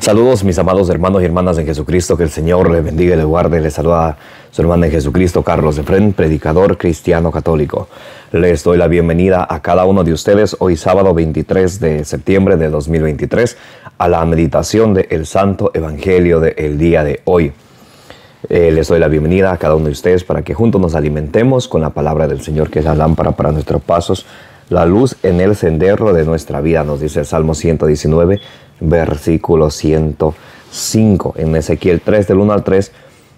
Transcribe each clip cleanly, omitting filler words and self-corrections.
Saludos mis amados hermanos y hermanas en Jesucristo, que el Señor les bendiga y les guarde. Les saluda su hermano en Jesucristo, Carlos Efrén, predicador cristiano católico. Les doy la bienvenida a cada uno de ustedes hoy sábado 23 de septiembre de 2023 a la meditación del Santo Evangelio del día de hoy. Les doy la bienvenida a cada uno de ustedes para que juntos nos alimentemos con la palabra del Señor, que es la lámpara para nuestros pasos, la luz en el sendero de nuestra vida, nos dice el Salmo 119, versículo 105. En Ezequiel 3, del 1 al 3,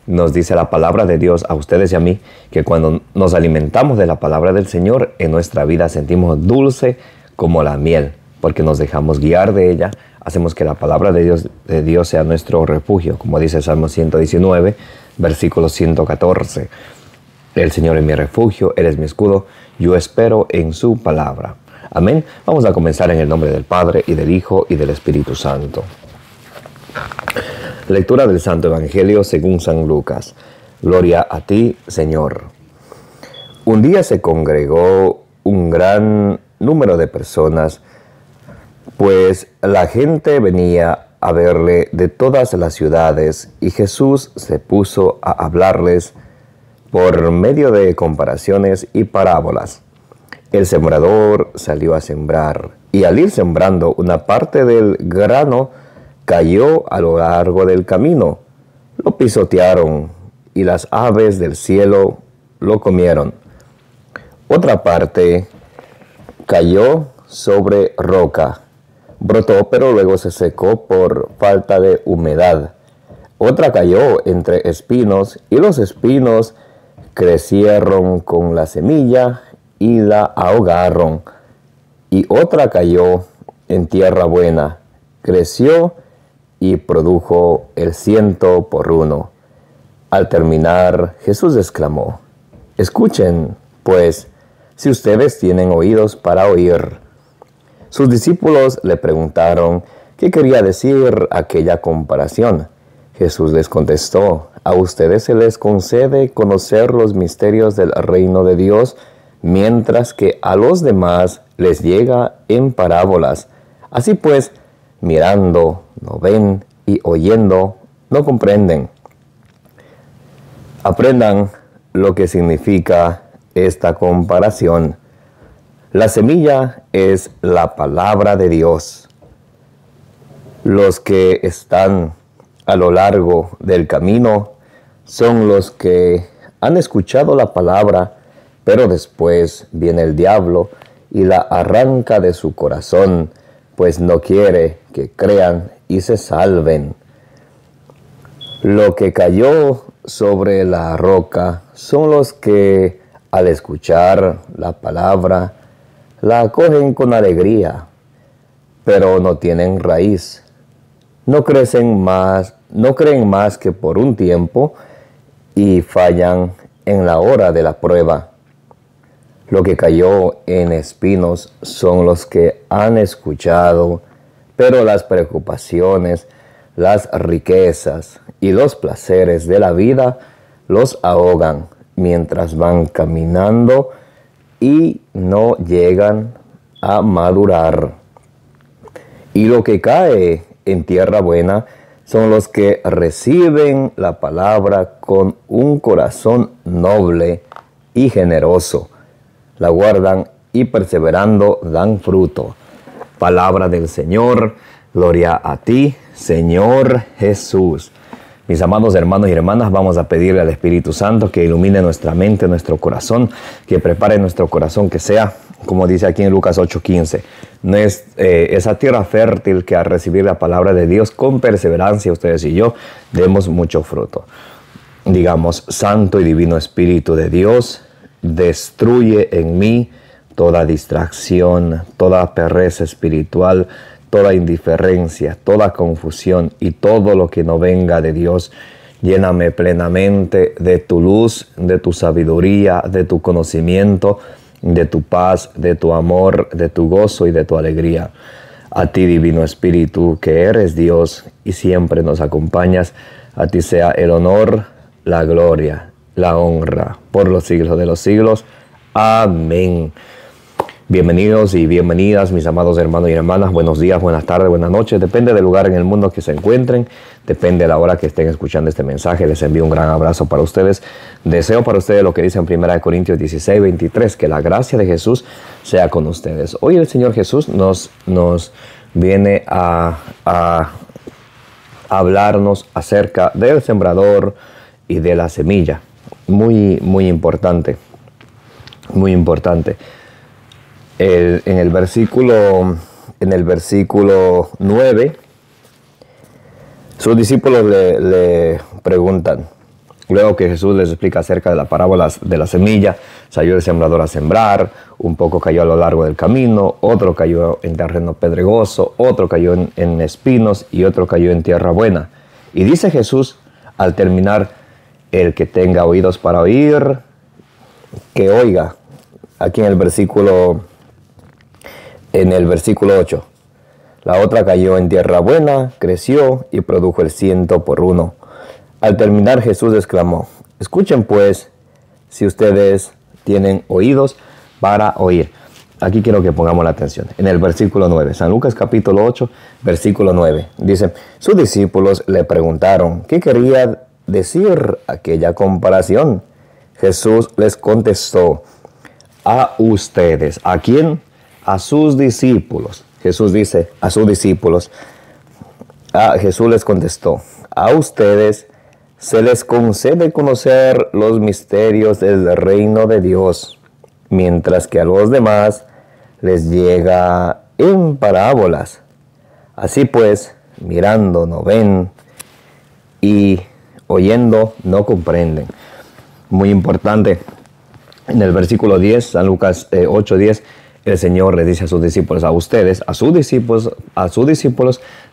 nos dice la palabra de Dios a ustedes y a mí, que cuando nos alimentamos de la palabra del Señor, en nuestra vida sentimos dulce como la miel, porque nos dejamos guiar de ella, hacemos que la palabra de Dios sea nuestro refugio, como dice el Salmo 119, versículo 114. El Señor es mi refugio, Él es mi escudo, yo espero en su palabra. Amén. Vamos a comenzar en el nombre del Padre, y del Hijo, y del Espíritu Santo. Lectura del Santo Evangelio según San Lucas. Gloria a ti, Señor. Un día se congregó un gran número de personas, pues la gente venía a verle de todas las ciudades, y Jesús se puso a hablarles por medio de comparaciones y parábolas. El sembrador salió a sembrar, y al ir sembrando, una parte del grano cayó a lo largo del camino. Lo pisotearon, y las aves del cielo lo comieron. Otra parte cayó sobre roca. Brotó, pero luego se secó por falta de humedad. Otra cayó entre espinos, y los espinos crecieron con la semilla y la ahogaron. Y otra cayó en tierra buena, creció y produjo el 100 por 1. Al terminar, Jesús exclamó: escuchen, pues, si ustedes tienen oídos para oír. Sus discípulos le preguntaron qué quería decir aquella comparación. Jesús les contestó: a ustedes se les concede conocer los misterios del reino de Dios, mientras que a los demás les llega en parábolas. Así pues, mirando no ven, y oyendo no comprenden. Aprendan lo que significa esta comparación. La semilla es la palabra de Dios. Los que están a lo largo del camino son los que han escuchado la palabra, pero después viene el diablo y la arranca de su corazón, pues no quiere que crean y se salven. Lo que cayó sobre la roca son los que, al escuchar la palabra, la acogen con alegría, pero no tienen raíz. No creen más que por un tiempo, y fallan en la hora de la prueba. Lo que cayó en espinos son los que han escuchado, pero las preocupaciones, las riquezas y los placeres de la vida los ahogan mientras van caminando y no llegan a madurar. Y lo que cae en tierra buena son los que reciben la palabra con un corazón noble y generoso. La guardan y perseverando dan fruto. Palabra del Señor. Gloria a ti, Señor Jesús. Mis amados hermanos y hermanas, vamos a pedirle al Espíritu Santo que ilumine nuestra mente, nuestro corazón, que prepare nuestro corazón, que sea, como dice aquí en Lucas 8:15, esa tierra fértil que al recibir la palabra de Dios con perseverancia, ustedes y yo, demos mucho fruto. Digamos: Santo y Divino Espíritu de Dios, destruye en mí toda distracción, toda pereza espiritual, toda indiferencia, toda confusión y todo lo que no venga de Dios. Lléname plenamente de tu luz, de tu sabiduría, de tu conocimiento, de tu paz, de tu amor, de tu gozo y de tu alegría. A ti, Divino Espíritu, que eres Dios y siempre nos acompañas, a ti sea el honor, la gloria, la honra, por los siglos de los siglos. Amén. Bienvenidos y bienvenidas, mis amados hermanos y hermanas. Buenos días, buenas tardes, buenas noches. Depende del lugar en el mundo que se encuentren. Depende de la hora que estén escuchando este mensaje. Les envío un gran abrazo para ustedes. Deseo para ustedes lo que dice en 1 Corintios 16, 23, que la gracia de Jesús sea con ustedes. Hoy el Señor Jesús nos viene a hablarnos acerca del sembrador y de la semilla. Muy importante. Muy importante. En el versículo 9, sus discípulos le preguntan, luego que Jesús les explica acerca de la parábola de la semilla: salió el sembrador a sembrar, un poco cayó a lo largo del camino, otro cayó en terreno pedregoso, otro cayó en espinos y otro cayó en tierra buena. Y dice Jesús al terminar: el que tenga oídos para oír, que oiga. Aquí en el versículo 8. La otra cayó en tierra buena, creció y produjo el 100 por 1. Al terminar, Jesús exclamó: escuchen pues, si ustedes tienen oídos para oír. Aquí quiero que pongamos la atención. En el versículo 9, San Lucas capítulo 8, versículo 9, dice: sus discípulos le preguntaron qué quería decir aquella comparación. Jesús les contestó: a ustedes. ¿A quién? A sus discípulos. Jesús dice a sus discípulos. Jesús les contestó: a ustedes se les concede conocer los misterios del reino de Dios, mientras que a los demás les llega en parábolas. Así pues, mirando no ven y oyendo no comprenden. Muy importante. En el versículo 10, San Lucas 8:10, el Señor le dice a sus discípulos: a ustedes, a sus discípulos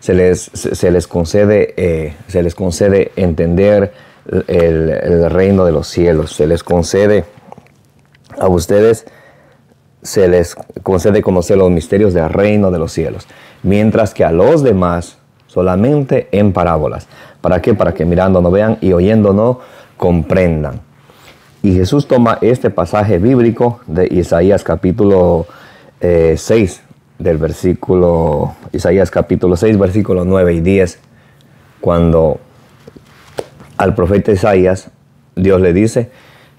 se les concede entender el reino de los cielos. Se les concede a ustedes, se les concede conocer los misterios del reino de los cielos, mientras que a los demás solamente en parábolas. ¿Para qué? Para que mirando no vean y oyendo no comprendan. Y Jesús toma este pasaje bíblico de Isaías capítulo 6, Isaías capítulo 6, versículos 9 y 10, cuando al profeta Isaías Dios le dice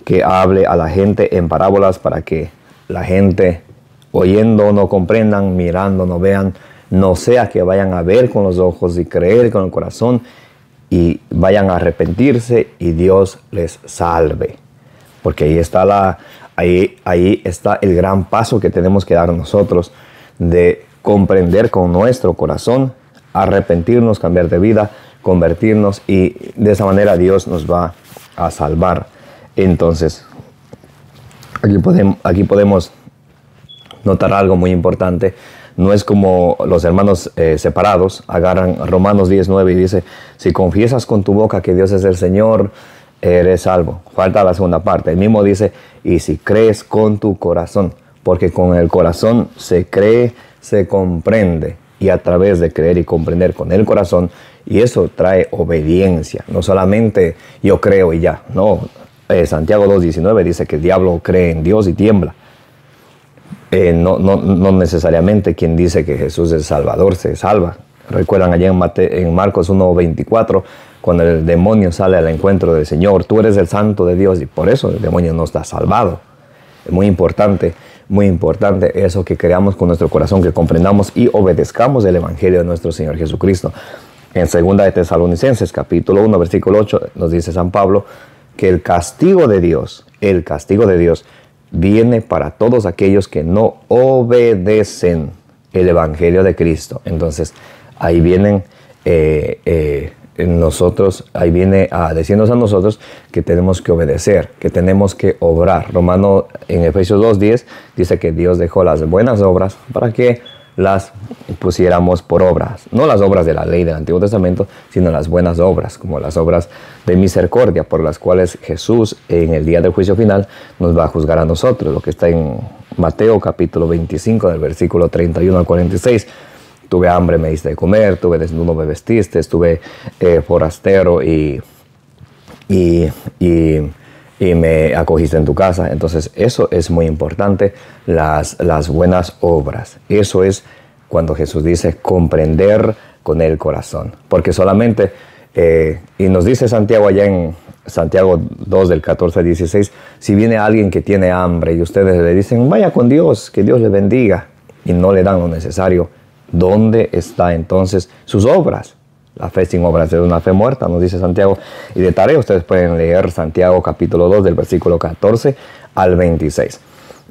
que hable a la gente en parábolas para que la gente oyendo no comprendan, mirando no vean, no sea que vayan a ver con los ojos y creer con el corazón y vayan a arrepentirse y Dios les salve. Porque ahí está el gran paso que tenemos que dar nosotros, de comprender con nuestro corazón, arrepentirnos, cambiar de vida, convertirnos, y de esa manera Dios nos va a salvar. Entonces, aquí podemos notar algo muy importante. No es como los hermanos separados agarran Romanos 10:9 y dice: si confiesas con tu boca que Dios es el Señor, eres salvo. Falta la segunda parte. El mismo dice: y si crees con tu corazón, porque con el corazón se cree, se comprende, y a través de creer y comprender con el corazón, y eso trae obediencia. No solamente yo creo y ya, no. Santiago 2:19 dice que el diablo cree en Dios y tiembla. No necesariamente quien dice que Jesús es Salvador se salva. Recuerdan allá en Marcos 1:24, cuando el demonio sale al encuentro del Señor: tú eres el santo de Dios, y por eso el demonio no está salvado. Es muy importante eso, que creamos con nuestro corazón, que comprendamos y obedezcamos el Evangelio de nuestro Señor Jesucristo. En 2 de Tesalonicenses capítulo 1, versículo 8, nos dice San Pablo que el castigo de Dios viene para todos aquellos que no obedecen el Evangelio de Cristo. Entonces, ahí vienen ahí viene a decirnos a nosotros que tenemos que obedecer, que tenemos que obrar. Romano en Efesios 2:10 dice que Dios dejó las buenas obras para que las pusiéramos por obras. No las obras de la ley del Antiguo Testamento, sino las buenas obras, como las obras de misericordia, por las cuales Jesús en el día del juicio final nos va a juzgar a nosotros. Lo que está en Mateo capítulo 25, del versículo 31 al 46. Tuve hambre, me diste de comer; tuve desnudo, me vestiste; estuve forastero y y me acogiste en tu casa. Entonces eso es muy importante, las buenas obras. Eso es cuando Jesús dice comprender con el corazón. Porque solamente, y nos dice Santiago allá en Santiago 2 del 14 al 16, si viene alguien que tiene hambre y ustedes le dicen, vaya con Dios, que Dios le bendiga, y no le dan lo necesario, ¿dónde está entonces sus obras? La fe sin obras es una fe muerta, nos dice Santiago. Y de tarea ustedes pueden leer Santiago capítulo 2 del versículo 14 al 26.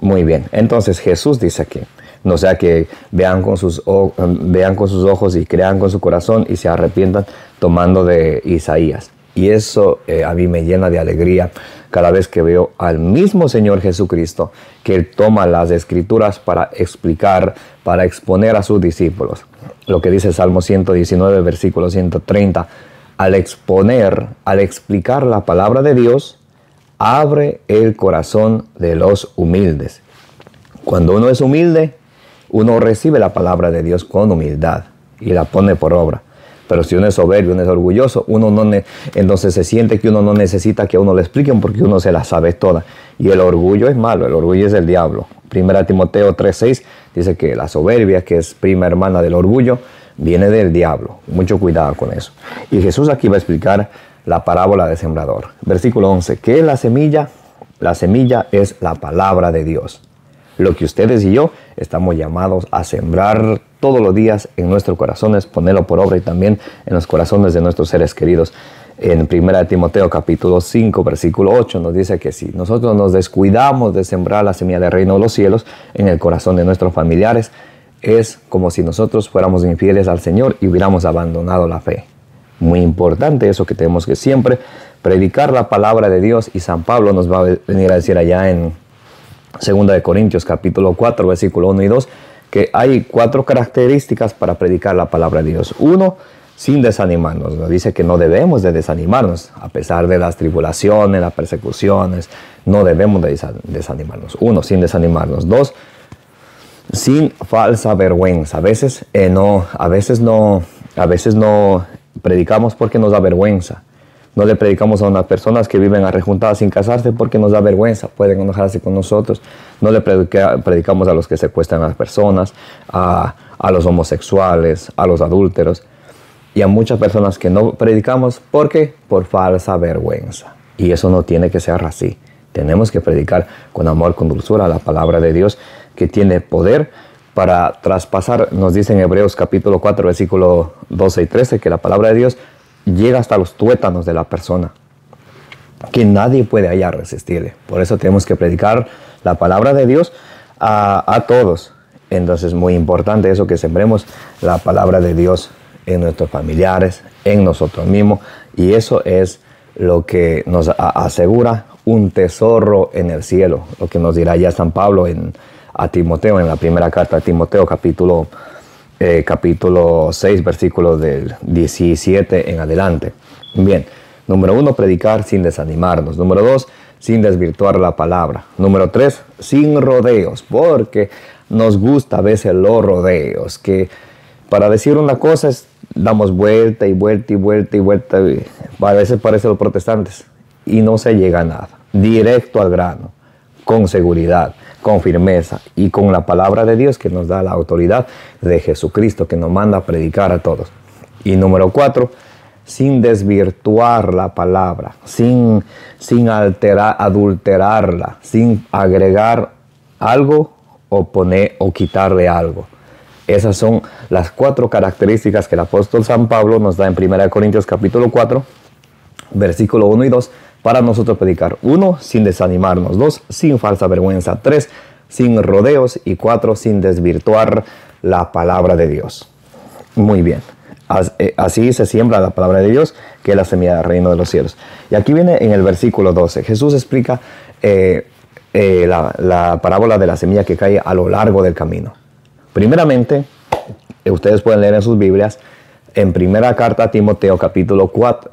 Muy bien, entonces Jesús dice aquí, no sea que vean con sus ojos y crean con su corazón y se arrepientan, tomando de Isaías. Y eso a mí me llena de alegría cada vez que veo al mismo Señor Jesucristo, que Él toma las Escrituras para explicar, para exponer a sus discípulos. Lo que dice Salmo 119, versículo 130, al explicar la palabra de Dios, abre el corazón de los humildes. Cuando uno es humilde, uno recibe la palabra de Dios con humildad y la pone por obra. Pero si uno es soberbio, uno es orgulloso, entonces se siente que uno no necesita que a uno le expliquen porque uno se la sabe toda. Y el orgullo es malo, el orgullo es del diablo. 1 Timoteo 3:6 dice que la soberbia, que es prima hermana del orgullo, viene del diablo. Mucho cuidado con eso. Y Jesús aquí va a explicar la parábola del sembrador. Versículo 11, ¿qué es la semilla? La semilla es la palabra de Dios. Lo que ustedes y yo estamos llamados a sembrar todos los días en nuestros corazones, ponerlo por obra y también en los corazones de nuestros seres queridos. En 1 Timoteo capítulo 5, versículo 8 nos dice que si nosotros nos descuidamos de sembrar la semilla del reino de los cielos en el corazón de nuestros familiares, es como si nosotros fuéramos infieles al Señor y hubiéramos abandonado la fe. Muy importante eso, que tenemos que siempre predicar la palabra de Dios, y San Pablo nos va a venir a decir allá en 2 Corintios capítulo 4, versículo 1 y 2, que hay 4 características para predicar la palabra de Dios. 1, sin desanimarnos. Nos dice que no debemos de desanimarnos, a pesar de las tribulaciones, las persecuciones, no debemos de desanimarnos. 1, sin desanimarnos. 2, sin falsa vergüenza. A veces no predicamos porque nos da vergüenza. No le predicamos a unas personas que viven arrejuntadas sin casarse porque nos da vergüenza, pueden enojarse con nosotros. No le predicamos a los que secuestran a las personas, a los homosexuales, a los adúlteros y a muchas personas que no predicamos porque por falsa vergüenza. Y eso no tiene que ser así. Tenemos que predicar con amor, con dulzura la palabra de Dios, que tiene poder para traspasar. Nos dice en Hebreos capítulo 4, versículo 12 y 13, que la palabra de Dios llega hasta los tuétanos de la persona, que nadie puede hallar resistirle. Por eso tenemos que predicar la palabra de Dios a todos. Entonces es muy importante eso, que sembremos la palabra de Dios en nuestros familiares, en nosotros mismos, y eso es lo que nos asegura un tesoro en el cielo, lo que nos dirá ya San Pablo a Timoteo, en la primera carta a Timoteo capítulo 6, versículos del 17 en adelante. Bien, número 1, predicar sin desanimarnos. Número 2, sin desvirtuar la palabra. Número 3, sin rodeos, porque nos gusta a veces los rodeos, que para decir una cosa damos vuelta y vuelta y vuelta y vuelta. A veces parecen los protestantes y no se llega a nada. Directo al grano, con seguridad, con firmeza y con la palabra de Dios, que nos da la autoridad de Jesucristo, que nos manda a predicar a todos. Y número 4, sin desvirtuar la palabra, sin adulterarla, sin agregar algo o quitarle algo. Esas son las 4 características que el apóstol San Pablo nos da en 1 Corintios capítulo 4, versículo 1 y 2, para nosotros predicar. 1, sin desanimarnos. 2, sin falsa vergüenza. 3, sin rodeos. Y 4, sin desvirtuar la palabra de Dios. Muy bien. Así se siembra la palabra de Dios, que es la semilla del reino de los cielos. Y aquí viene en el versículo 12. Jesús explica la parábola de la semilla que cae a lo largo del camino. Primeramente, ustedes pueden leer en sus Biblias, en primera carta a Timoteo capítulo 4,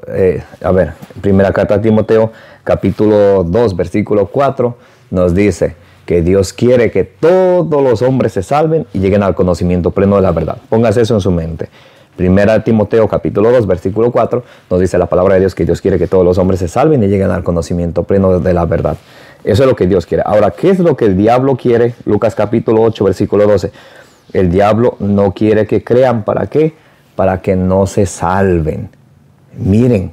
primera carta a Timoteo capítulo 2, versículo 4, nos dice que Dios quiere que todos los hombres se salven y lleguen al conocimiento pleno de la verdad. Póngase eso en su mente. Primera Timoteo capítulo 2, versículo 4, nos dice la palabra de Dios que Dios quiere que todos los hombres se salven y lleguen al conocimiento pleno de la verdad. Eso es lo que Dios quiere. Ahora, ¿qué es lo que el diablo quiere? Lucas capítulo 8, versículo 12. El diablo no quiere que crean. ¿Para qué? Para que no se salven. Miren,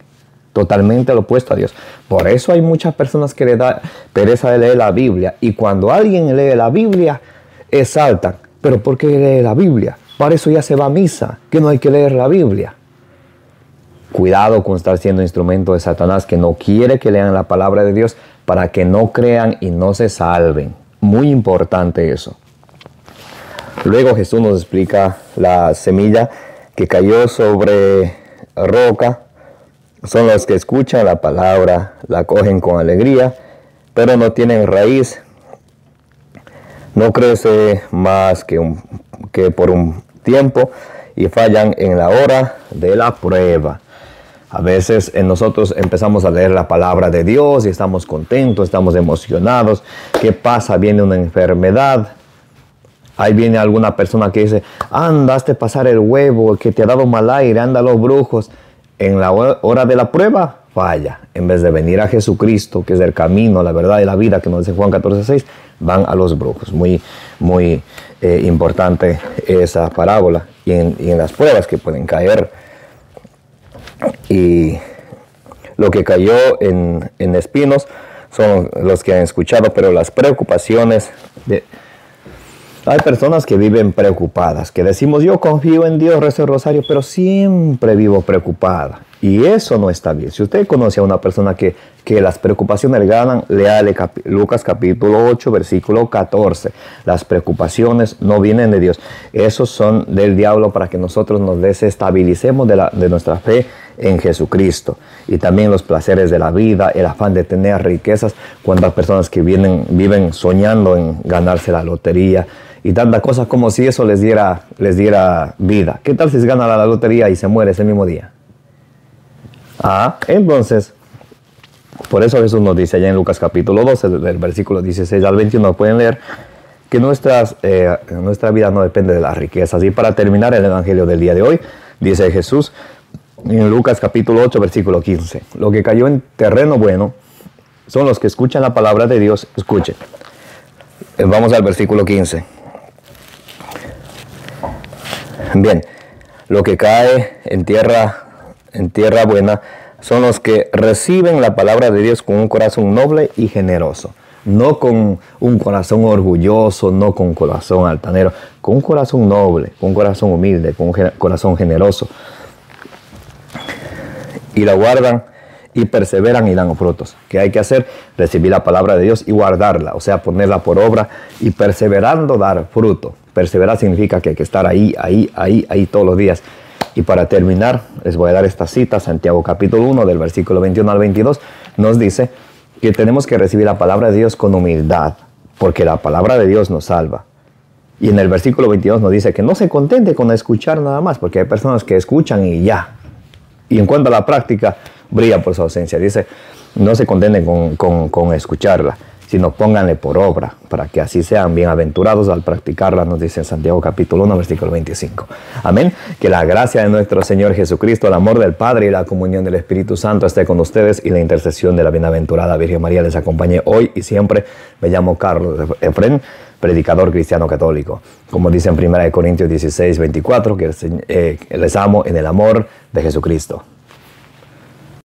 totalmente lo opuesto a Dios. Por eso hay muchas personas que le da pereza de leer la Biblia. Y cuando alguien lee la Biblia, exaltan. ¿Pero por qué lee la Biblia? Para eso ya se va a misa, que no hay que leer la Biblia. Cuidado con estar siendo instrumento de Satanás, que no quiere que lean la palabra de Dios para que no crean y no se salven. Muy importante eso. Luego Jesús nos explica la semilla que cayó sobre roca. Son los que escuchan la palabra, la cogen con alegría, pero no tienen raíz. No crece más que por un tiempo y fallan en la hora de la prueba. A veces nosotros empezamos a leer la palabra de Dios y estamos contentos, estamos emocionados. ¿Qué pasa? Viene una enfermedad. Ahí viene alguna persona que dice, andaste a pasar el huevo, que te ha dado mal aire, anda los brujos. En la hora de la prueba, falla. En vez de venir a Jesucristo, que es el camino, la verdad y la vida, que nos dice Juan 14:6, van a los brujos. Muy importante esa parábola. Y en las pruebas que pueden caer. Y lo que cayó en espinos son los que han escuchado, pero las preocupaciones hay personas que viven preocupadas, que decimos, yo confío en Dios, rezo el rosario, pero siempre vivo preocupada. Y eso no está bien. Si usted conoce a una persona que las preocupaciones le ganan, léale Lucas capítulo 8, versículo 14. Las preocupaciones no vienen de Dios. Esos son del diablo para que nosotros nos desestabilicemos de nuestra fe en Jesucristo. Y también los placeres de la vida, el afán de tener riquezas. Cuántas personas que viven soñando en ganarse la lotería y tantas cosas, como si eso les diera vida. ¿Qué tal si se gana la lotería y se muere ese mismo día? Entonces, por eso Jesús nos dice allá en Lucas capítulo 12, del versículo 16 al 21, pueden leer que nuestra vida no depende de las riquezas. Y para terminar el evangelio del día de hoy, dice Jesús en Lucas capítulo 8, versículo 15, lo que cayó en terreno bueno son los que escuchan la palabra de Dios. Escuchen. Vamos al versículo 15. Bien, lo que cae en tierra buena son los que reciben la palabra de Dios con un corazón noble y generoso. No con un corazón orgulloso, no con un corazón altanero, con un corazón noble, con un corazón humilde, con un corazón generoso. Y la guardan y perseveran y dan frutos. ¿Qué hay que hacer? Recibir la palabra de Dios y guardarla, o sea, ponerla por obra y perseverando dar fruto. Perseverar significa que hay que estar ahí todos los días. Y para terminar, les voy a dar esta cita, Santiago capítulo 1, del versículo 21 al 22, nos dice que tenemos que recibir la palabra de Dios con humildad, porque la palabra de Dios nos salva. Y en el versículo 22 nos dice que no se contente con escuchar nada más, porque hay personas que escuchan y ya. Y en cuanto a la práctica, brilla por su ausencia. Dice, no se contenten con escucharla, sino pónganle por obra, para que así sean bienaventurados al practicarla, nos dice en Santiago capítulo 1, versículo 25. Amén. Que la gracia de nuestro Señor Jesucristo, el amor del Padre y la comunión del Espíritu Santo esté con ustedes, y la intercesión de la bienaventurada Virgen María les acompañe hoy y siempre. Me llamo Carlos Efrén, predicador cristiano católico. Como dice en 1 Corintios 16, 24, que les amo en el amor de Jesucristo.